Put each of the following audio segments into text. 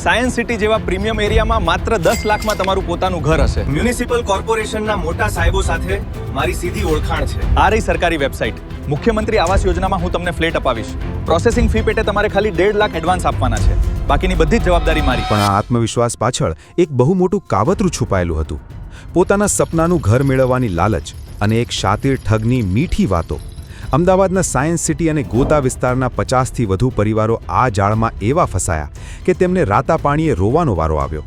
Science city જેવા premium એરિયામાં માત્ર 10 લાખમાં તમારું પોતાનું ઘર હશે. મ્યુનિસિપલ કોર્પોરેશનના મોટા સાહેબો સાથે મારી સીધી ઓળખાણ છે. આ રહી સરકારી વેબસાઇટ. મુખ્યમંત્રી આવાસ યોજનામાં હું તમને ફ્લેટ અપાવીશ. પ્રોસેસિંગ ફી પેટે તમારે ખાલી 1.5 લાખ એડવાન્સ આપવાના છે. બાકીની બધી જ જવાબદારી મારી. પણ આ આત્મવિશ્વાસ પાછળ એક બહુ મોટું કાવતરું છુપાયેલું હતું. પોતાના સપનાનું ઘર મેળવવાની લાલચ અને એક શાતીર ઠગની મીઠી વાતો. અમદાવાદના સાયન્સ સિટી અને ગોતા વિસ્તારના 50થી વધુ પરિવારો આ જાળમાં એવા ફસાયા કે તેમને રાતા પાણીએ રોવાનો વારો આવ્યો.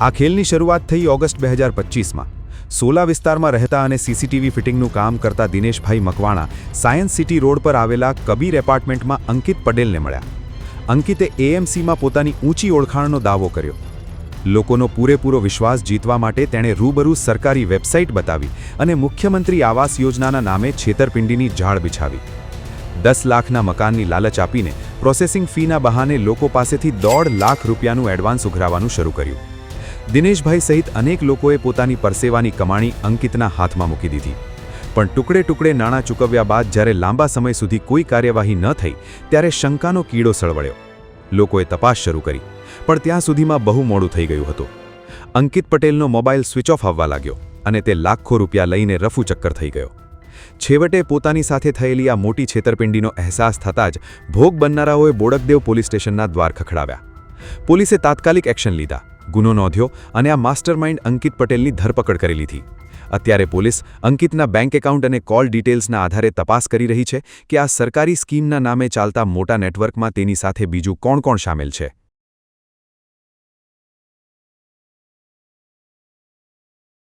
આ ખેલની શરૂઆત થઈ ઓગસ્ટ 2025માં. સોલા વિસ્તારમાં રહેતા અને સીસીટીવી ફિટિંગનું કામ કરતા Dineshbhai Makwana science city road પર આવેલા કબીર એપાર્ટમેન્ટમાં અંકિત પટેલને મળ્યા. અંકિતે એએમસીમાં પોતાની ઊંચી ઓળખાણનો દાવો કર્યો. લોકોનો પૂરેપૂરો વિશ્વાસ જીતવા માટે તેણે રૂબરૂ સરકારી વેબસાઇટ બતાવી અને મુખ્યમંત્રી આવાસ યોજનાના નામે છેતરપિંડીની જાળ બિછાવી. 10 લાખના મકાનની લાલચ આપીને પ્રોસેસિંગ ફીના બહાને લોકો પાસેથી 1.5 લાખ રૂપિયાનું એડવાન્સ ઉઘરાવવાનું શરૂ કર્યું. દિનેશભાઈ સહિત અનેક લોકોએ પોતાની પરસેવાની કમાણી અંકિતના હાથમાં મૂકી દીધી. પણ ટુકડે ટુકડે નાણાં ચૂકવ્યા બાદ જ્યારે લાંબા સમય સુધી કોઈ કાર્યવાહી ન થઈ ત્યારે શંકાનો કીડો સળવળ્યો. લોકોએ તપાસ શરૂ કરી, પણ ત્યાં સુધીમાં બહુ મોડું થઈ ગયું હતું. અંકિત પટેલનો મોબાઈલ સ્વિચ ઓફ આવવા લાગ્યો અને તે લાખો રૂપિયા લઈને રફુ ચક્કર થઈ ગયો. છેવટે પોતાની સાથે થયેલી આ મોટી છેતરપિંડીનો અહેસાસ થતાં જ ભોગ બનનારાઓએ બોડકદેવ પોલીસ સ્ટેશનના દ્વાર ખખડાવ્યા. પોલીસે તાત્કાલિક એક્શન લીધા, ગુનો નોંધ્યો અને આ માસ્ટરમાઇન્ડ અંકિત પટેલની ધરપકડ કરી લીધી. અત્યારે પોલીસ અંકિતના બેંક એકાઉન્ટ અને કોલ ડિટેલ્સના આધારે તપાસ કરી રહી છે કે આ સરકારી સ્કીમના નામે ચાલતા મોટા નેટવર્કમાં તેની સાથે બીજું કોણ સામેલ છે.